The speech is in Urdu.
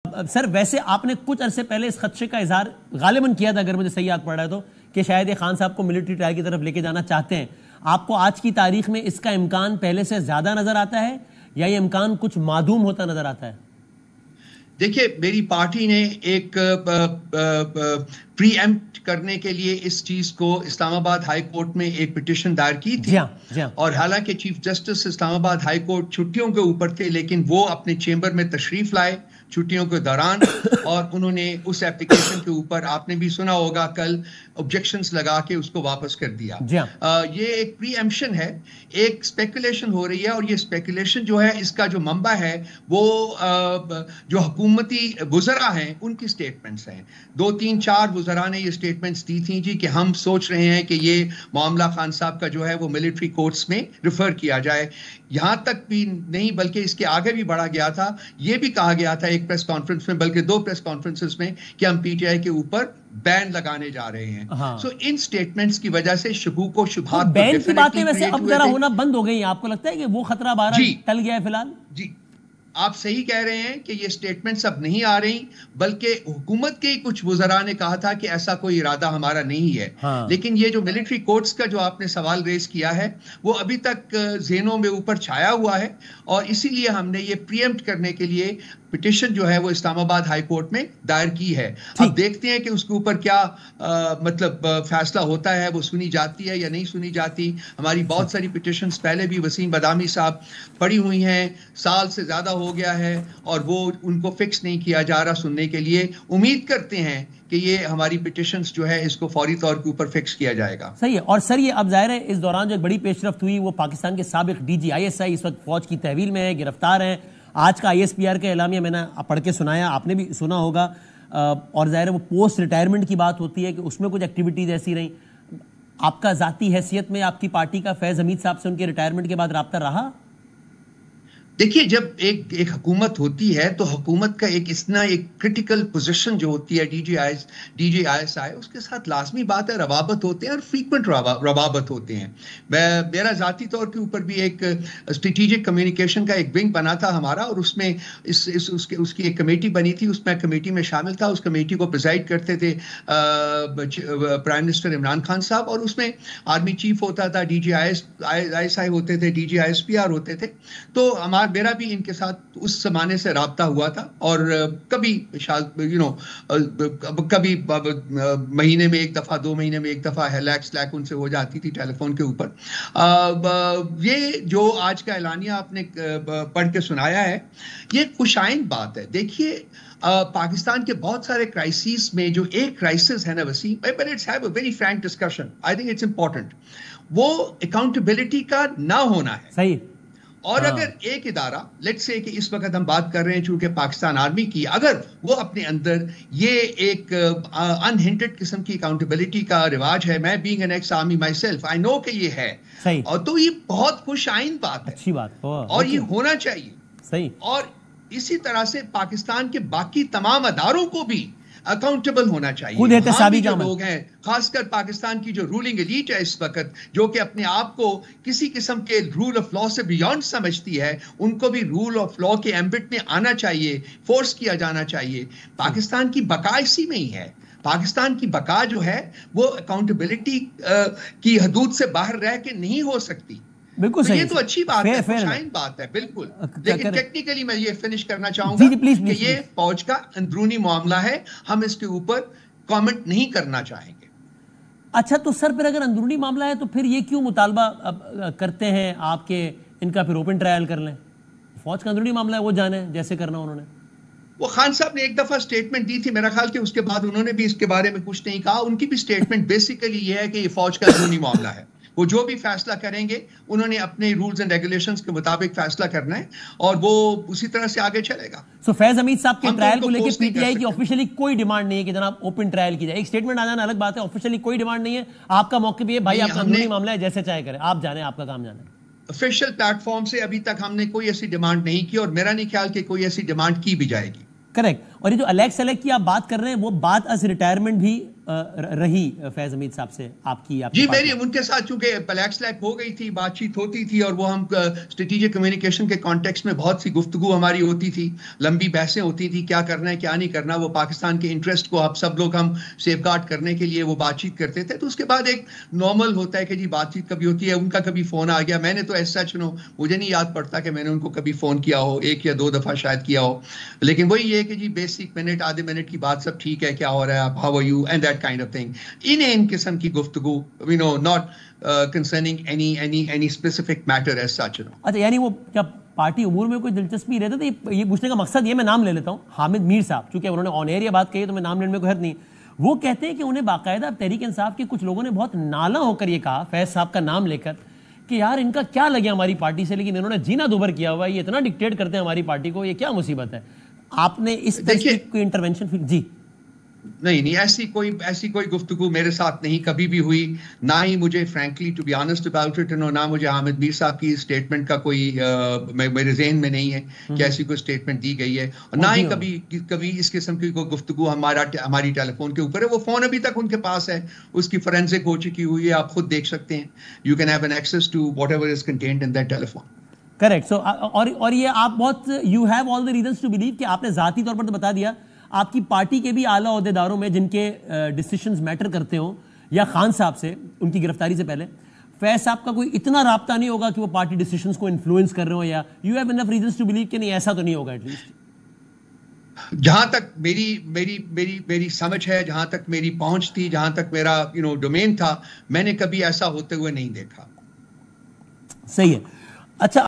سر ویسے آپ نے کچھ عرصے پہلے اس خدشے کا اظہار غالباً کیا تھا، اگر مجھے صحیح یاد پڑ رہا ہے تو، کہ شاید یہ خان صاحب کو ملٹری ٹرائل کی طرف لے کے جانا چاہتے ہیں. آپ کو آج کی تاریخ میں اس کا امکان پہلے سے زیادہ نظر آتا ہے یا یہ امکان کچھ معدوم ہوتا نظر آتا ہے؟ دیکھیے، میری پارٹی نے ایک پری ایمپٹ کرنے کے لیے اس چیز کو اسلام آباد ہائی کورٹ میں ایک پٹیشن دائر کی تھی. اور حالانکہ چیف جسٹس اسلام آباد ہائی کورٹ چھٹیوں کے اوپر تھے، لیکن وہ اپنے چیمبر میں تشریف لائے چھٹیوں کے دوران، اور انہوں نے اس ایپلیکیشن کے اوپر، آپ نے بھی سنا ہوگا کل، آبجیکشنز لگا کے اس کو واپس کر دیا. یہ ایک پری ایمپشن ہے، ایک اسپیکولیشن ہو رہی ہے، اور یہ اسپیکولیشن جو ہے اس کا جو منبع ہے وہ جو حکومتی وزراء ہیں ان کی سٹیٹمنٹس ہیں. 2-3-4 وزراء نے یہ سٹیٹمنٹس دی تھیں جی کہ ہم سوچ رہے ہیں کہ یہ معاملہ خان صاحب کا جو ہے وہ ملٹری کورٹس میں ریفر کیا جائے. یہاں تک بھی نہیں بلکہ اس کے آگے بھی بڑھا گیا تھا. یہ بھی کہا گیا تھا ایک پریس کانفرنس میں، بلکہ 2 پریس کانفرنسز میں، کہ ہم پی ٹی آئی کے اوپر بین لگانے جا رہے ہیں. سو ان سٹیٹمنٹس کی وجہ سے شکوک و شبہات بین کی باتیں ویسے اب ذرا ہونا بند ہو گئی ہیں. آپ کو لگتا ہے کہ وہ خطرہ بارہ ٹل گیا ہے فی الحال؟ جی، آپ صحیح کہہ رہے ہیں کہ یہ سٹیٹمنٹس اب نہیں آ رہی، بلکہ حکومت کے کچھ وزراء نے کہا تھا کہ ایسا کوئی ارادہ ہمارا نہیں ہے. لیکن یہ جو ملٹری کورٹس کا جو آپ نے سوال ریز کیا ہے وہ ابھی تک ذہنوں میں اوپر چھایا ہوا ہے، اور اسی لیے ہم نے یہ پری ایمپٹ کرنے کے لیے پٹیشن جو ہے وہ اسلام آباد ہائی کورٹ میں دائر کی ہے. اب دیکھتے ہیں کہ اس کے اوپر کیا مطلب فیصلہ ہوتا ہے، وہ سنی جاتی ہے یا نہیں سنی جاتی. ہماری بہت ساری پٹیشنز پہلے بھی وسیم بادامی صاحب پڑھی ہوئی ہیں، سال سے زیادہ ہو گیا ہے، اور وہ ان کو فکس نہیں کیا جا رہا سننے کے لیے. امید کرتے ہیں کہ یہ ہماری پٹیشنز جو ہے اس کو فوری طور کے اوپر فکس کیا جائے گا. صحیح ہے. اور سر یہ اب ظاہر ہے اس دوران جو ایک بڑی پیش رفت ہوئی وہ پاکستان کے سابق ڈی جی ISI اس وقت فوج کی تحویل میں ہے، گرفتار ہیں. آج کا ISPR کا اعلامیہ میں نے پڑھ کے سنایا، آپ نے بھی سنا ہوگا. اور ظاہر ہے وہ پوسٹ ریٹائرمنٹ کی بات ہوتی ہے کہ اس میں کچھ ایکٹیویٹیز ایسی رہیں. آپ کا ذاتی حیثیت میں آپ کی پارٹی کا فیض حمید صاحب سے ان کے ریٹائرمنٹ کے بعد رابطہ رہا؟ دیکھیے، جب ایک حکومت ہوتی ہے تو حکومت کا ایک کرٹیکل پوزیشن جو ہوتی ہے ڈی جی ISI، اس کے ساتھ لازمی بات ہے روابط ہوتے ہیں، اور فریکوینٹ روابط ہوتے ہیں. میرا ذاتی طور کے اوپر بھی ایک اسٹریٹجک کمیونیکیشن کا ایک ونگ بنا تھا ہمارا، اور اس میں اس کی ایک کمیٹی بنی تھی. اس میں کمیٹی میں شامل تھا. اس کمیٹی کو پریزائڈ کرتے تھے پرائم منسٹر عمران خان صاحب، اور اس میں آرمی چیف ہوتا تھا، ڈی جی ISI ہوتے تھے، ڈی جی ISPR ہوتے تھے. تو میرا بھی ان کے ساتھ اس زمانے سے رابطہ ہوا تھا، اور کبھی کبھی مہینے میں ایک دفعہ، 2 مہینے میں ایک دفعہ ہیلیکس ان سے ہو جاتی تھی ٹیلی فون کے اوپر. یہ جو آج کا اعلانیہ آپ نے پڑھ کے سنایا ہے، یہ خوشائند بات ہے. دیکھیے، پاکستان کے بہت سارے کرائسس میں جو ایک کرائسس ہے نا Wasim, but let's have a very frank discussion. I think it's important. وہ اکاؤنٹیبلٹی کا نہ ہونا ہے. صحیح. اور اگر ایک ادارہ، لیٹس سے کہ اس وقت ہم بات کر رہے ہیں چونکہ پاکستان آرمی کی، اگر وہ اپنے اندر یہ ایک انہنٹڈ قسم کی اکاؤنٹیبلٹی کا رواج ہے، میں being an ex army myself I know کہ یہ ہے، اور تو یہ بہت خوش آئند بات ہے، اچھی بات، اور یہ ہونا چاہیے. صحیح. اور اسی طرح سے پاکستان کے باقی تمام اداروں کو بھی اکاؤنٹیبل ہونا چاہیے. خود احتسابی جو لوگ ہیں، خاص کر پاکستان کی جو رولنگ ایلیٹ ہے اس وقت، جو کہ اپنے آپ کو کسی قسم کے رول آف لا سے بیونڈ سمجھتی ہے، ان کو بھی رول آف لا کے ایمبٹ میں آنا چاہیے، فورس کیا جانا چاہیے. پاکستان کی بقا اسی میں ہی ہے. پاکستان کی بقا جو ہے وہ اکاؤنٹیبلٹی کی حدود سے باہر رہ کے نہیں ہو سکتی. بالکل صحیح. یہ تو اچھی بات ہے، خوشائند بات ہے، بالکل. لیکن ٹیکنیکلی میں یہ فنش کرنا چاہوں گا کہ یہ فوج کا اندرونی معاملہ ہے، ہم اس کے اوپر کامنٹ نہیں کرنا چاہیں گے. اچھا، تو سر پھر اگر اندرونی معاملہ ہے تو پھر یہ کیوں مطالبہ کرتے ہیں آپ کے ان کا پھر اوپن ٹرائل کر لیں؟ فوج کا اندرونی معاملہ ہے، وہ جانے جیسے کرنا انہوں نے. وہ خان صاحب نے ایک دفعہ سٹیٹمنٹ دی تھی، میرا خیال کہ اس کے بعد انہوں نے بھی اس کے بارے میں کچھ نہیں کہا. ان کی بھی سٹیٹمنٹ بیسیکلی یہ ہے کہ یہ فوج کا اندرونی معاملہ ہے. وہ جو بھی فیصلہ کریں گے انہوں نے اپنے رولز اینڈ ریگولیشنز کے مطابق فیصلہ کرنا ہے، اور وہ اسی طرح سے آگے چلے گا. سو فیض حمید صاحب کے ٹرائل کو لے کے پی ٹی آئی کی آفیشیلی کوئی ڈیمانڈ نہیں ہے کہ جناب اوپن ٹرائل کی جائے. ایک سٹیٹمنٹ آ جانا الگ بات ہے، آفیشیلی کوئی ڈیمانڈ نہیں ہے. آپ کا موقف بھی ہے بھائی، آپ کا اندرونی معاملہ ہے، جیسے چاہے کریں، آپ جانیں، آپ کا کام جانیں. آفیشیل پلیٹ فارم سے ابھی تک ہم نے کوئی ایسی ڈیمانڈ نہیں کی، اور میرا نہیں خیال کہ کوئی ایسی ڈیمانڈ کی بھی جائے گی. کریکٹ. اور یہ جو الیکس کی آپ بات کر رہے ہیں، وہ بات از ریٹائرمنٹ بھی رہی فیض حمید صاحب سے آپ کی؟ جی میری ان کے ساتھ چونکہ پلیک سلیک ہو گئی تھی، بات چیت ہوتی تھی، اور وہ ہم اسٹریٹجک کمیونیکیشن کے کانٹیکسٹ میں بہت سی گفتگو ہماری ہوتی تھی، لمبی بحثیں ہوتی تھی، کیا کرنا ہے کیا نہیں کرنا، وہ پاکستان کے انٹرسٹ کو آپ سب لوگ ہم سیف گارڈ کرنے کے لیے وہ بات چیت کرتے تھے. تو اس کے بعد ایک نارمل ہوتا ہے کہ جی بات چیت کبھی ہوتی ہے. ان کا کبھی فون آ گیا، میں نے تو ایسا مجھے نہیں یاد پڑتا کہ میں نے ان کو کبھی فون کیا ہو، 1 یا 2 دفعہ شاید کیا ہو، لیکن وہی یہ کہ جی بیسک منٹ آدھے منٹ کی بات، سب ٹھیک ہے، کیا ہو رہا ہے، آپ how are you and that kind of thing. ان قسم کی گفتگو not concerning any specific matter as such. اچھا، یعنی وہ کیا پارٹی امور میں کوئی دلچسپی رہتا تھا؟ یہ پوچھنے کا مقصد یہ، میں نام لے لیتا ہوں، حامد میر صاحب، چونکہ انہوں نے آن ایئر یہ بات کہی تو میں نام لینے میں کوئی حرج نہیں. وہ کہتے ہیں کہ انہیں باقاعدہ تحریک انصاف کے کچھ لوگوں نے بہت نالا ہو کر یہ کہا فیض صاحب کا نام لے کر کہ یار ان کا کیا لگے ہماری پارٹی سے، لیکن انہوں نے جینا دوبر کیا ہوا ہے، یہ اتنا ڈکٹیٹ کرتے ہیں ہماری پارٹی کو، یہ کیا مصیبت ہے. آپ نے اس طرح کوئی انٹرونشن پھر؟ جی نہیں ایسی کوئی گفتگو میرے ساتھ نہیں کبھی بھی ہوئی، نہ ہی مجھے frankly to be honest about it, نہ مجھے حامد میر صاحب کی اسٹیٹمنٹ کا کوئی میرے ذہن میں نہیں ہے کہ ایسی کوئی اسٹیٹمنٹ دی گئی ہے، اور نہ ہی کبھی اس قسم کی کوئی گفتگو ہماری ٹیلی فون کے اوپر ہے. وہ فون ابھی تک ان کے پاس ہے، اس کی فورینسک ہو چکی ہوئی ہے، آپ خود دیکھ سکتے ہیں. You can have an access to whatever is contained in that telephone. Correct. So اور یہ آپ بہت you have all the reasons to believe کہ آپ نے ذاتی طور پر تو بتا دیا، آپ کی پارٹی کے بھی اعلیٰ عہدیداروں میں جن کے ڈیسیشنز میٹر کرتے ہوں، یا خان صاحب سے ان کی گرفتاری سے پہلے فیض صاحب کا کوئی اتنا رابطہ نہیں ہوگا کہ وہ پارٹی ڈیسیشنز کو انفلوئنس کر رہے ہو، یا you have enough reasons to believe کہ نہیں ایسا تو نہیں ہوگا ایٹ لیسٹ؟ جہاں تک میری سمجھ ہے، جہاں تک میری پہنچ تھی، جہاں تک میرا ڈومین تھا، میں نے کبھی ایسا ہوتے ہوئے نہیں دیکھا. صحیح ہے. اچھا